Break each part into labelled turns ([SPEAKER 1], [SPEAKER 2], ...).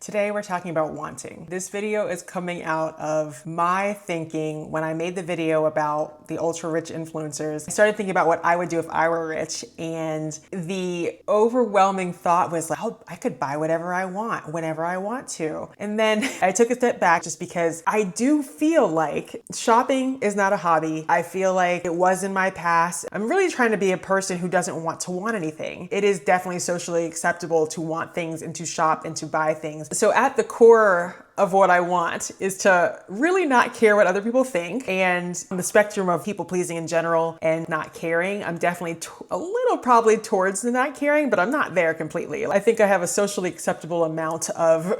[SPEAKER 1] Today we're talking about wanting. This video is coming out of my thinking when I made the video about the ultra rich influencers. I started thinking about what I would do if I were rich, and the overwhelming thought was like, oh, I could buy whatever I want, whenever I want to. And then I took a step back just because I do feel like shopping is not a hobby. I feel like it was in my past. I'm really trying to be a person who doesn't want to want anything. It is definitely socially acceptable to want things and to shop and to buy things. So at the core of what I want is to really not care what other people think. And on the spectrum of people pleasing in general and not caring, I'm definitely a little probably towards the not caring, but I'm not there completely. I think I have a socially acceptable amount of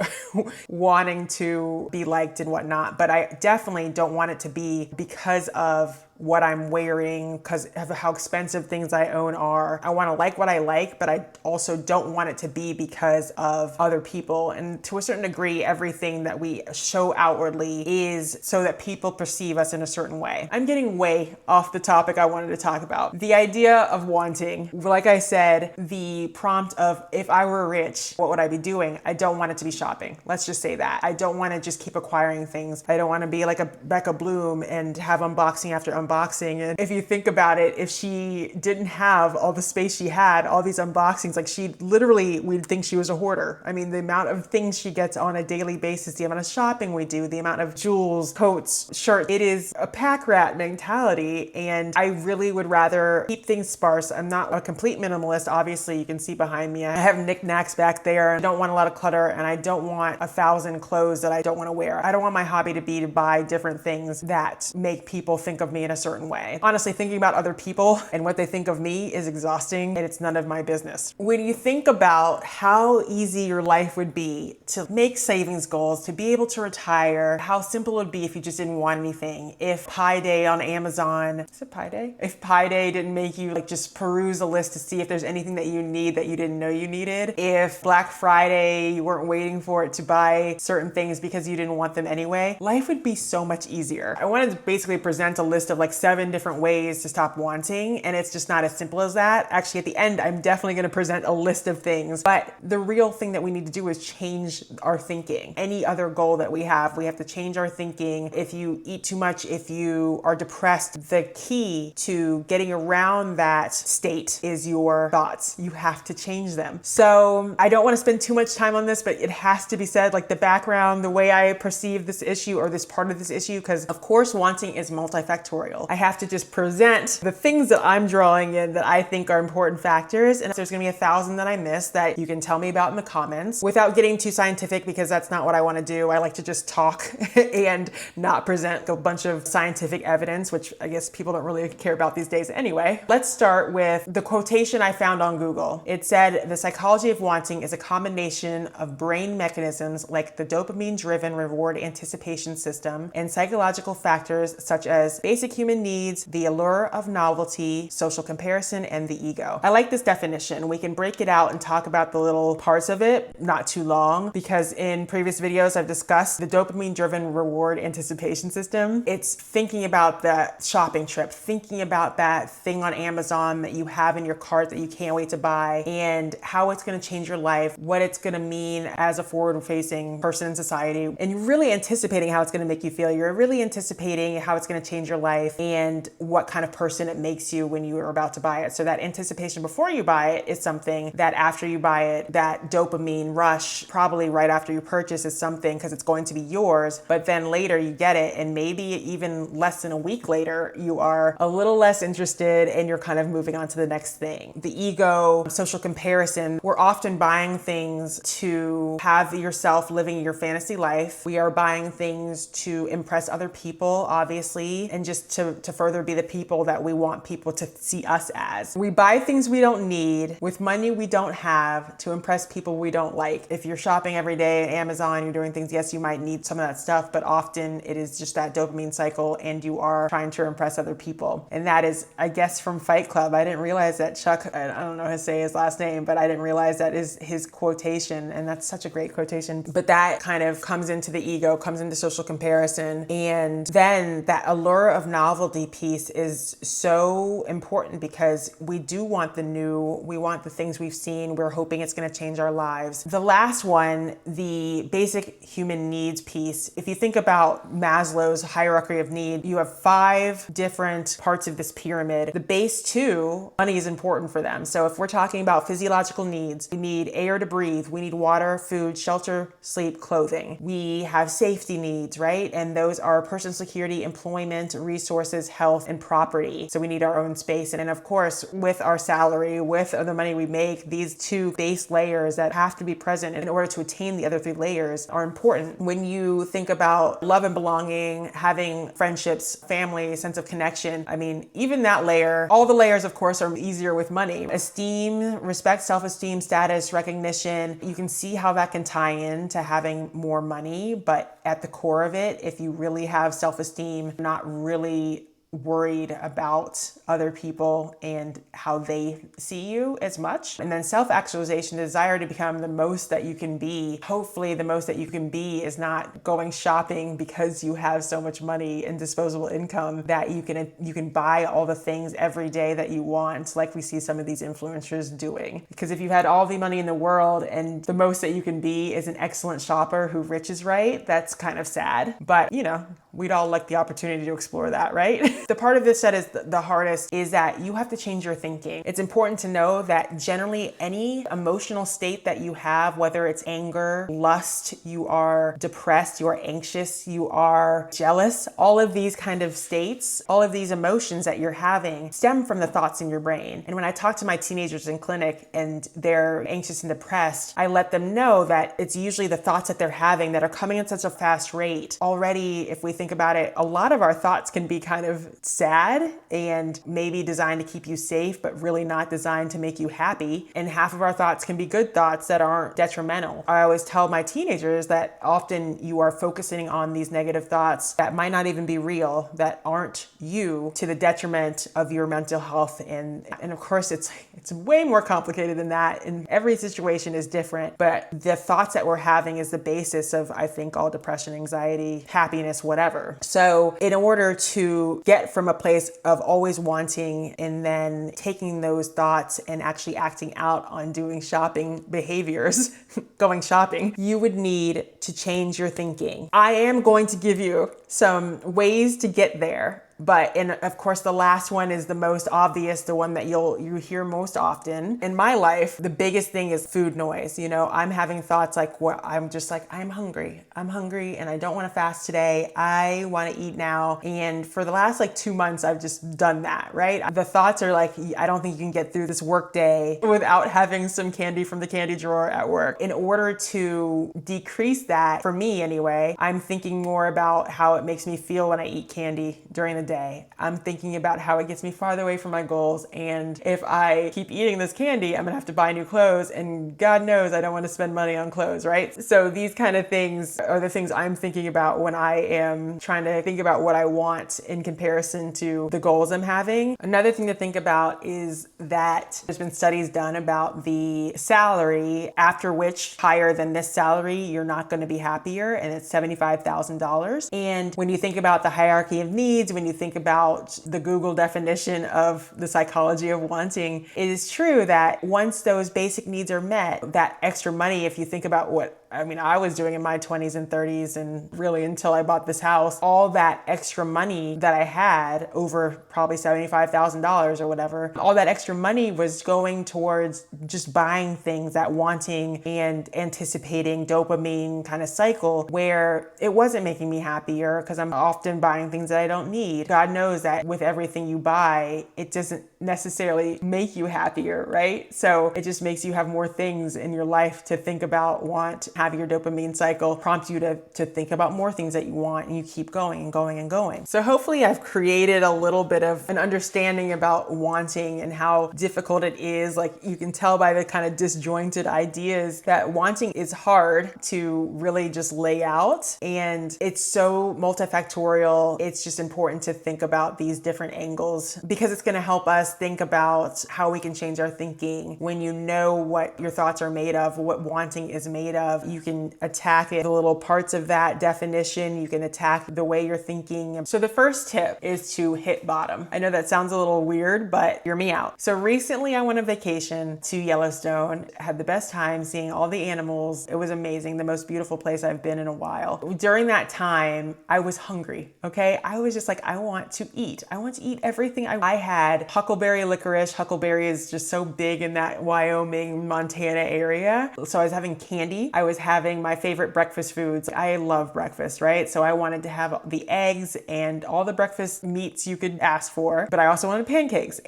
[SPEAKER 1] wanting to be liked and whatnot, but I definitely don't want it to be because of what I'm wearing, because of how expensive things I own are. I want to like what I like, but I also don't want it to be because of other people. And to a certain degree, everything that we show outwardly is so that people perceive us in a certain way. I'm getting way off the topic I wanted to talk about. The idea of wanting, like I said, the prompt of if I were rich, what would I be doing? I don't want it to be shopping. Let's just say that. I don't want to just keep acquiring things. I don't want to be like a Becca Bloom and have unboxing after unboxing. And if you think about it, if she didn't have all the space she had, all these unboxings, like she literally, we'd think she was a hoarder. I mean, the amount of things she gets on a daily basis, the amount of shopping we do, the amount of jewels, coats, shirts, it is a pack rat mentality. And I really would rather keep things sparse. I'm not a complete minimalist. Obviously, you can see behind me, I have knickknacks back there. I don't want a lot of clutter, and I don't want 1,000 clothes that I don't want to wear. I don't want my hobby to be to buy different things that make people think of me in a certain way. Honestly, thinking about other people and what they think of me is exhausting, and it's none of my business. When you think about how easy your life would be to make savings goals, to be able to retire, how simple it would be if you just didn't want anything. If Pi Day on Amazon, is it Pi Day? If Pi Day didn't make you like just peruse a list to see if there's anything that you need that you didn't know you needed. If Black Friday, you weren't waiting for it to buy certain things because you didn't want them anyway, life would be so much easier. I wanted to basically present a list of like 7 different ways to stop wanting, and it's just not as simple as that. Actually, at the end, I'm definitely going to present a list of things, but the real thing that we need to do is change our thinking. Any other goal that we have to change our thinking. If you eat too much, if you are depressed, the key to getting around that state is your thoughts. You have to change them. So I don't want to spend too much time on this, but it has to be said, like the background, the way I perceive this issue or this part of this issue, because of course wanting is multifactorial. I have to just present the things that I'm drawing in that I think are important factors. And if there's gonna be 1,000 that I missed that you can tell me about in the comments without getting too scientific, because that's not what I wanna do. I like to just talk and not present a bunch of scientific evidence, which I guess people don't really care about these days anyway. Let's start with the quotation I found on Google. It said, the psychology of wanting is a combination of brain mechanisms like the dopamine-driven reward anticipation system and psychological factors such as basic human needs, the allure of novelty, social comparison, and the ego. I like this definition. We can break it out and talk about the little parts of it, not too long, because in previous videos I've discussed the dopamine-driven reward anticipation system. It's thinking about the shopping trip, thinking about that thing on Amazon that you have in your cart that you can't wait to buy, and how it's going to change your life, what it's going to mean as a forward-facing person in society, and you're really anticipating how it's going to make you feel. You're really anticipating how it's going to change your life and what kind of person it makes you when you are about to buy it. So that anticipation before you buy it is something that after you buy it, that dopamine rush, probably right after you purchase, is something because it's going to be yours. But then later you get it, and maybe even less than a week later, you are a little less interested and you're kind of moving on to the next thing. The ego, social comparison, we're often buying things to have yourself living your fantasy life. We are buying things to impress other people, obviously, and just to further be the people that we want people to see us as. We buy things we don't need with money we don't have to impress people we don't like. If you're shopping every day at Amazon, you're doing doing things, yes, you might need some of that stuff, but often it is just that dopamine cycle and you are trying to impress other people. And that is, I guess, from Fight Club. I didn't realize that Chuck, I don't know how to say his last name, but I didn't realize that is his quotation. And that's such a great quotation. But that kind of comes into the ego, comes into social comparison. And then that allure of novelty piece is so important because we do want the new, we want the things we've seen. We're hoping it's going to change our lives. The last one, the basic human needs piece. If you think about Maslow's hierarchy of need, you have 5 different parts of this pyramid. The base 2, money is important for them. So if we're talking about physiological needs, we need air to breathe, we need water, food, shelter, sleep, clothing. We have safety needs, right? And those are personal security, employment, resources, health, and property. So we need our own space. And of course, with our salary, with the money we make, these 2 base layers that have to be present in order to attain the other 3 layers are important. When you think about love and belonging, having friendships, family, sense of connection, I mean, even that layer, all the layers, of course, are easier with money. Esteem, respect, self-esteem, status, recognition, you can see how that can tie in to having more money. But at the core of it, if you really have self-esteem, not really worried about other people and how they see you as much. And then self-actualization, desire to become the most that you can be. Hopefully the most that you can be is not going shopping because you have so much money and disposable income that you can buy all the things every day that you want, like we see some of these influencers doing. Because if you had all the money in the world and the most that you can be is an excellent shopper who rich is right, that's kind of sad. But you know, we'd all like the opportunity to explore that, right? The part of this that is the hardest is that you have to change your thinking. It's important to know that generally any emotional state that you have, whether it's anger, lust, you are depressed, you are anxious, you are jealous, all of these kind of states, all of these emotions that you're having stem from the thoughts in your brain. And when I talk to my teenagers in clinic and they're anxious and depressed, I let them know that it's usually the thoughts that they're having that are coming at such a fast rate. Already, if we think about it, a lot of our thoughts can be kind of sad and maybe designed to keep you safe, but really not designed to make you happy. And half of our thoughts can be good thoughts that aren't detrimental. I always tell my teenagers that often you are focusing on these negative thoughts that might not even be real, that aren't you, to the detriment of your mental health. And of course, it's way more complicated than that. And every situation is different, but the thoughts that we're having is the basis of, I think, all depression, anxiety, happiness, whatever. So in order to get from a place of always wanting and then taking those thoughts and actually acting out on doing shopping behaviors, going shopping, you would need to change your thinking. I am going to give you some ways to get there. And of course, the last one is the most obvious, the one that you hear most often. In my life, the biggest thing is food noise. You know, I'm having thoughts like, I'm just like, I'm hungry and I don't want to fast today. I want to eat now. And for the last 2 months, I've just done that, right? The thoughts are like, I don't think you can get through this work day without having some candy from the candy drawer at work. In order to decrease that, for me anyway, I'm thinking more about how it makes me feel when I eat candy during the day. I'm thinking about how it gets me farther away from my goals. And if I keep eating this candy, I'm gonna have to buy new clothes. And God knows I don't want to spend money on clothes, right? So these kind of things are the things I'm thinking about when I am trying to think about what I want in comparison to the goals I'm having. Another thing to think about is that there's been studies done about the salary after which higher than this salary, you're not going to be happier. And it's $75,000. And when you think about the hierarchy of needs, when you think about the Google definition of the psychology of wanting, it is true that once those basic needs are met, that extra money, if you think about what I was doing in my 20s and 30s and really until I bought this house, all that extra money that I had, over probably $75,000 or whatever, all that extra money was going towards just buying things, that wanting and anticipating dopamine kind of cycle where it wasn't making me happier because I'm often buying things that I don't need. God knows that with everything you buy, it doesn't necessarily make you happier, right? So it just makes you have more things in your life to think about, want, have your dopamine cycle prompt you to think about more things that you want, and you keep going and going and going. So hopefully I've created a little bit of an understanding about wanting and how difficult it is. Like, you can tell by the kind of disjointed ideas that wanting is hard to really just lay out, and it's so multifactorial. It's just important to think about these different angles because it's going to help us think about how we can change our thinking. When you know what your thoughts are made of, what wanting is made of, you can attack it, the little parts of that definition. You can attack the way you're thinking. So the first tip is to hit bottom. I know that sounds a little weird, but hear me out. So recently I went on vacation to Yellowstone, had the best time seeing all the animals. It was amazing, the most beautiful place I've been in a while. During that time, I was hungry, okay? I was just like, I want to eat. I want to eat everything. I had huckleberry licorice. Huckleberry is just so big in that Wyoming, Montana area. So I was having candy. I was having my favorite breakfast foods. I love breakfast, right? So I wanted to have the eggs and all the breakfast meats you could ask for, but I also wanted pancakes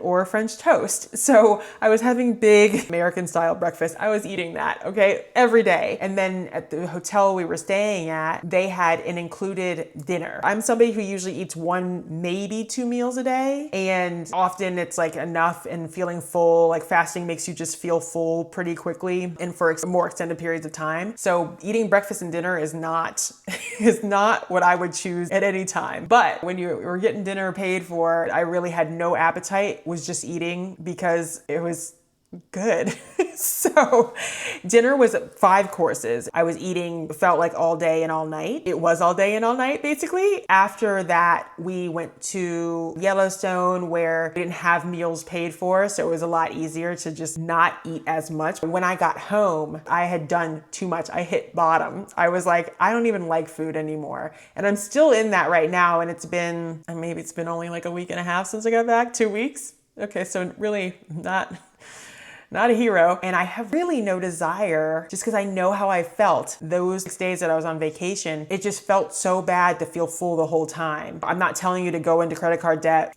[SPEAKER 1] or French toast. So I was having big American style breakfast. I was eating that, okay, every day. And then at the hotel we were staying at, they had an included dinner. I'm somebody who usually eats 1, maybe 2 meals a day. And often it's like enough and feeling full. Like, fasting makes you just feel full pretty quickly and for more extended periods of time. So eating breakfast and dinner is not what I would choose at any time. But when you were getting dinner paid for, I really had no appetite, was just eating because it was good. So dinner was 5 courses. I was eating, felt like all day and all night. It was all day and all night, basically. After that, we went to Yellowstone where we didn't have meals paid for. So it was a lot easier to just not eat as much. When I got home, I had done too much. I hit bottom. I was like, I don't even like food anymore. And I'm still in that right now. And it's been only like a week and a half since I got back, 2 weeks. Okay. So really not a hero. And I have really no desire, just because I know how I felt those 6 days that I was on vacation. It just felt so bad to feel full the whole time. I'm not telling you to go into credit card debt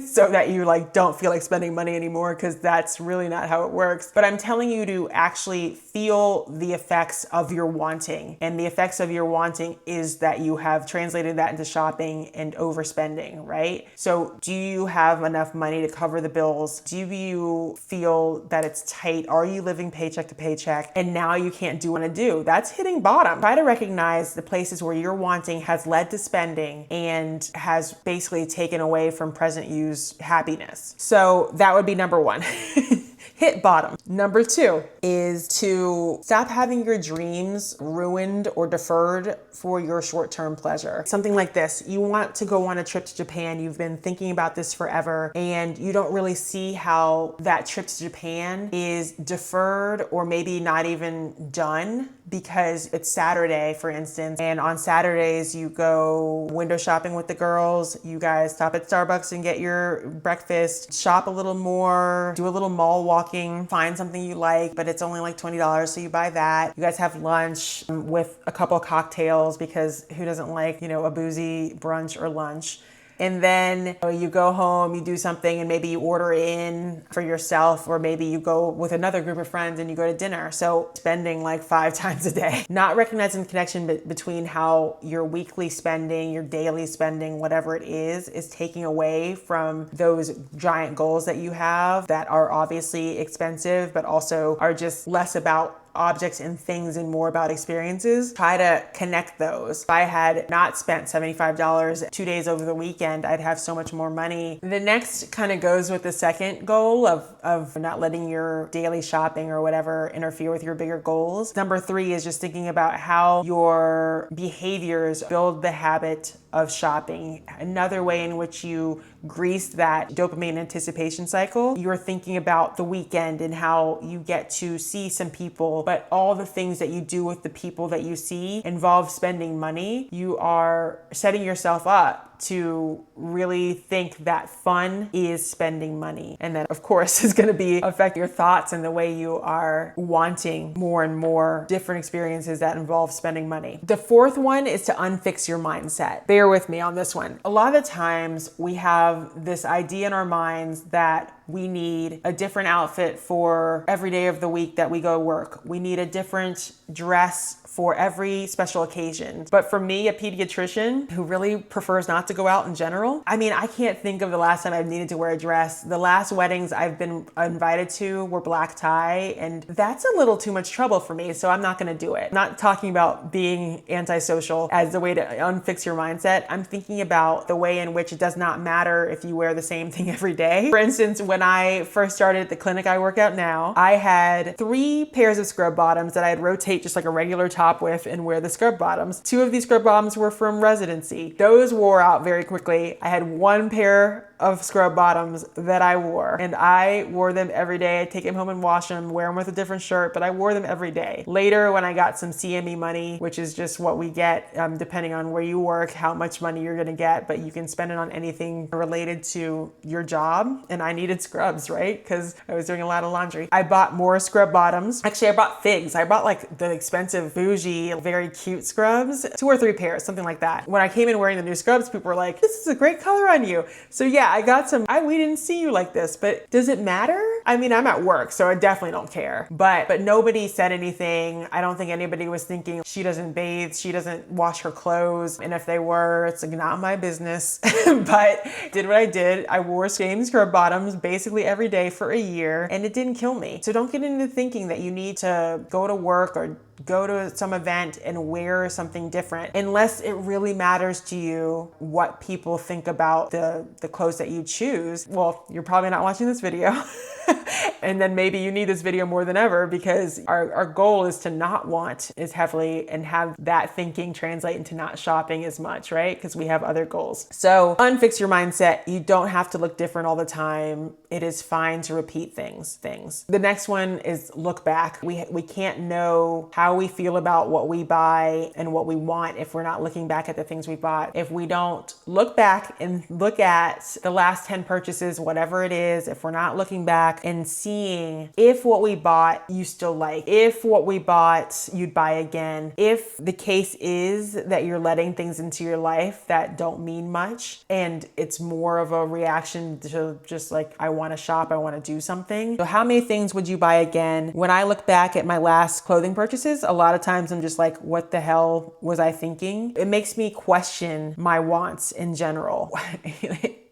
[SPEAKER 1] so that you don't feel like spending money anymore, because that's really not how it works. But I'm telling you to actually feel the effects of your wanting. And the effects of your wanting is that you have translated that into shopping and overspending, right? So do you have enough money to cover the bills? Do you feel that it's tight? Are you living paycheck to paycheck and now you can't do what you want to do? That's hitting bottom. Try to recognize the places where your wanting has led to spending and has basically taken away from present use happiness. So that would be number 1. Hit bottom. Number 2 is to stop having your dreams ruined or deferred for your short-term pleasure. Something like this: you want to go on a trip to Japan. You've been thinking about this forever, and you don't really see how that trip to Japan is deferred or maybe not even done because it's Saturday, for instance, and on Saturdays you go window shopping with the girls. You guys stop at Starbucks and get your breakfast, shop a little more, do a little mall walking, find something you like, but it's only like $20, so you buy that. You guys have lunch with a couple cocktails, because who doesn't like, a boozy brunch or lunch? And then you go home, you do something, and maybe you order in for yourself, or maybe you go with another group of friends and you go to dinner. So spending like 5 times a day. Not recognizing the connection between how your weekly spending, your daily spending, whatever it is taking away from those giant goals that you have that are obviously expensive, but also are just less about objects and things and more about experiences. Try to connect those. If I had not spent $75 2 days over the weekend, I'd have so much more money. The next kind of goes with the second goal of not letting your daily shopping or whatever interfere with your bigger goals. Number 3 is just thinking about how your behaviors build the habit of shopping. Another way in which you grease that dopamine anticipation cycle, you're thinking about the weekend and how you get to see some people, but all the things that you do with the people that you see involve spending money. You are setting yourself up to really think that fun is spending money. And that, of course, is going to affect your thoughts and the way you are wanting more and more different experiences that involve spending money. The fourth one is to unfix your mindset. Bear with me on this one. A lot of the times we have this idea in our minds that we need a different outfit for every day of the week that we go to work. We need a different dress for every special occasion. But for me, a pediatrician who really prefers not to go out in general, I mean, I can't think of the last time I've needed to wear a dress. The last weddings I've been invited to were black tie, and that's a little too much trouble for me, so I'm not gonna do it. I'm not talking about being antisocial as a way to unfix your mindset. I'm thinking about the way in which it does not matter if you wear the same thing every day. For instance, when I first started at the clinic I work at now, I had 3 pairs of scrub bottoms that I'd rotate just like a regular top with and wear the scrub bottoms. 2 of these scrub bottoms were from residency. Those wore out very quickly. I had 1 pair of scrub bottoms that I wore, and I wore them every day. I'd take them home and wash them, wear them with a different shirt, but I wore them every day. Later, when I got some CME money, which is just what we get depending on where you work, how much money you're gonna get, but you can spend it on anything related to your job. And I needed scrubs, right? Because I was doing a lot of laundry. I bought more scrub bottoms. Actually, I bought figs. I bought like the expensive, bougie, very cute scrubs, 2 or 3 pairs, something like that. When I came in wearing the new scrubs, people were like, "This is a great color on you." So yeah, I got some, we didn't see you like this, but does it matter? I mean, I'm at work, so I definitely don't care. But nobody said anything. I don't think anybody was thinking, she doesn't bathe, she doesn't wash her clothes. And if they were, it's like not my business. But did what I did. I wore same scrub bottoms basically every day for a year, and it didn't kill me. So don't get into thinking that you need to go to work or go to some event and wear something different unless it really matters to you what people think about the clothes that you choose. Well, you're probably not watching this video. And then maybe you need this video more than ever, because our goal is to not want as heavily and have that thinking translate into not shopping as much, right? Because we have other goals. So unfix your mindset. You don't have to look different all the time. It is fine to repeat things. The next one is look back. We can't know how we feel about what we buy and what we want if we're not looking back at the things we bought. If we don't look back and look at the last 10 purchases, whatever it is, if we're not looking back and seeing if what we bought you still like, if what we bought you'd buy again, if the case is that you're letting things into your life that don't mean much and it's more of a reaction to just like, I want to shop, I want to do something. So how many things would you buy again? When I look back at my last clothing purchases, a lot of times I'm just like, what the hell was I thinking? It makes me question my wants in general.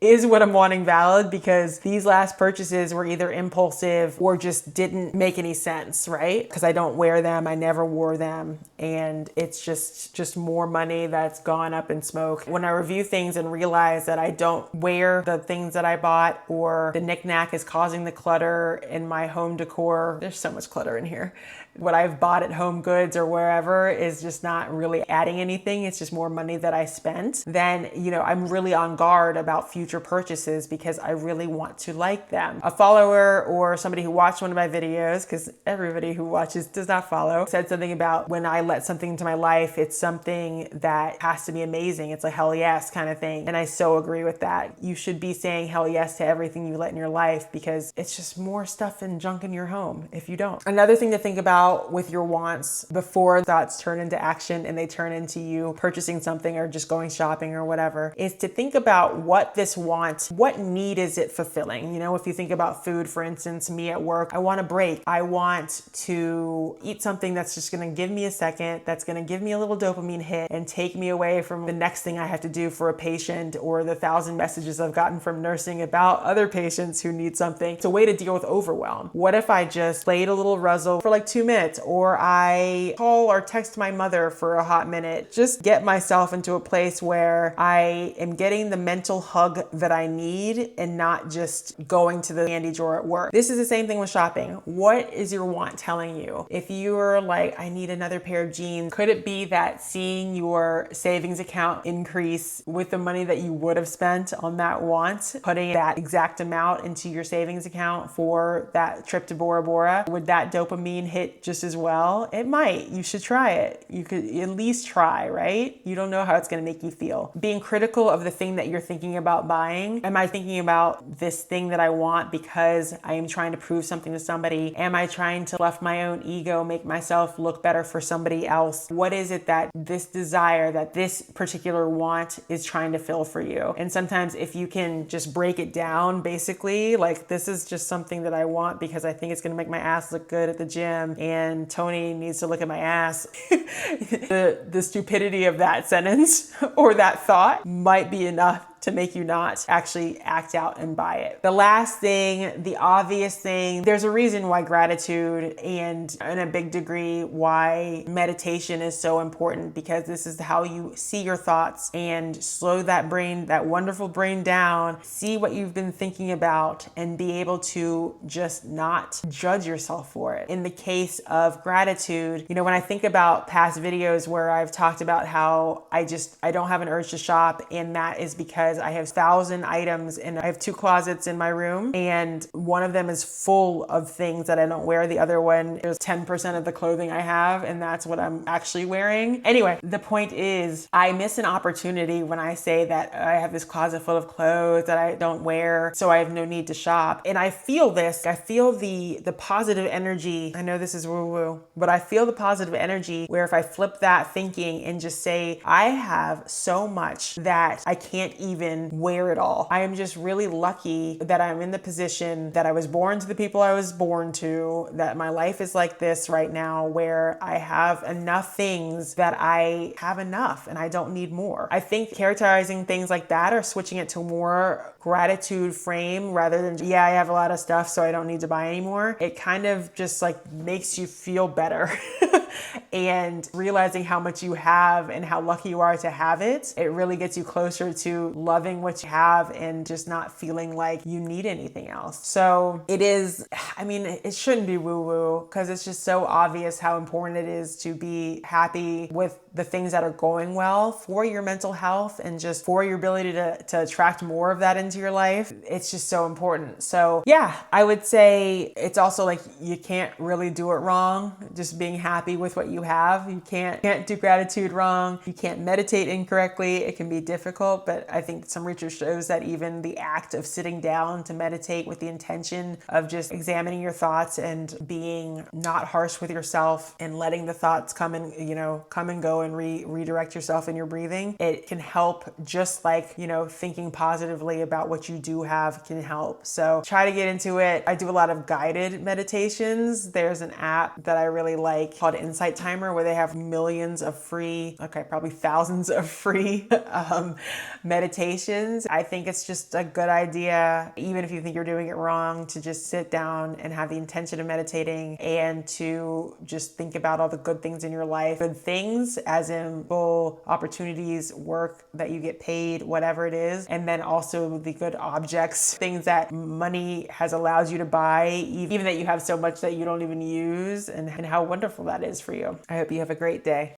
[SPEAKER 1] Is what I'm wanting valid? Because these last purchases were either impulsive or just didn't make any sense, right? Because I don't wear them, I never wore them, and it's just more money that's gone up in smoke. When I review things and realize that I don't wear the things that I bought, or the knickknack is causing the clutter in my home decor, there's so much clutter in here. What I've bought at Home Goods or wherever is just not really adding anything. It's just more money that I spent. Then, I'm really on guard about future purchases because I really want to like them. A follower or somebody who watched one of my videos, because everybody who watches does not follow, said something about when I let something into my life, it's something that has to be amazing. It's a hell yes kind of thing. And I so agree with that. You should be saying hell yes to everything you let in your life, because it's just more stuff and junk in your home if you don't. Another thing to think about with your wants before thoughts turn into action and they turn into you purchasing something or just going shopping or whatever, is to think about what this want, what need is it fulfilling? If you think about food, for instance, me at work, I want a break. I want to eat something that's just gonna give me a second, that's gonna give me a little dopamine hit and take me away from the next thing I have to do for a patient or the 1,000 messages I've gotten from nursing about other patients who need something. It's a way to deal with overwhelm. What if I just played a little Ruzzle for like 2 minutes? Or I call or text my mother for a hot minute. Just get myself into a place where I am getting the mental hug that I need and not just going to the candy drawer at work. This is the same thing with shopping. What is your want telling you? If you're like, I need another pair of jeans? Could it be that seeing your savings account increase with the money that you would have spent on that want, putting that exact amount into your savings account for that trip to Bora Bora, would that dopamine hit just as well? It might. You should try it. You could at least try, right? You don't know how it's going to make you feel. Being critical of the thing that you're thinking about buying. Am I thinking about this thing that I want because I am trying to prove something to somebody? Am I trying to fluff my own ego, make myself look better for somebody else? What is it that this desire, that this particular want is trying to fill for you? And sometimes if you can just break it down, basically, like, this is just something that I want because I think it's going to make my ass look good at the gym, and Tony needs to look at my ass. The stupidity of that sentence or that thought might be enough to make you not actually act out and buy it. The last thing, the obvious thing, there's a reason why gratitude and in a big degree why meditation is so important, because this is how you see your thoughts and slow that brain, that wonderful brain down, see what you've been thinking about and be able to just not judge yourself for it. In the case of gratitude, when I think about past videos where I've talked about how I don't have an urge to shop, and that is because I have 1,000 items and I have 2 closets in my room, and one of them is full of things that I don't wear. The other one is 10% of the clothing I have, and that's what I'm actually wearing. Anyway, the point is I miss an opportunity when I say that I have this closet full of clothes that I don't wear, so I have no need to shop. And I feel this, I feel the positive energy. I know this is woo-woo, but I feel the positive energy where if I flip that thinking and just say, I have so much that I can't even wear it all. I am just really lucky that I'm in the position that I was born to the people I was born to, that my life is like this right now, where I have enough things that I have enough and I don't need more. I think characterizing things like that or switching it to more gratitude frame rather than, I have a lot of stuff, so I don't need to buy anymore. It kind of just like makes you feel better. And realizing how much you have and how lucky you are to have it, it really gets you closer to loving what you have and just not feeling like you need anything else. So it shouldn't be woo-woo, because it's just so obvious how important it is to be happy with the things that are going well for your mental health and just for your ability to attract more of that into your life. It's just so important. So I would say it's also like you can't really do it wrong. Just being happy with what you have. You can't do gratitude wrong. You can't meditate incorrectly. It can be difficult, but I think some research shows that even the act of sitting down to meditate with the intention of just examining your thoughts and being not harsh with yourself and letting the thoughts come and go and redirect yourself in your breathing, it can help, just like, thinking positively about what you do have can help. So try to get into it. I do a lot of guided meditations. There's an app that I really like called Insight Timer, where they have millions of free, probably thousands of free meditations. I think it's just a good idea, even if you think you're doing it wrong, to just sit down and have the intention of meditating and to just think about all the good things in your life. Good things as in full opportunities, work that you get paid, whatever it is. And then also the good objects, things that money has allowed you to buy, even that you have so much that you don't even use, and how wonderful that is for you. I hope you have a great day.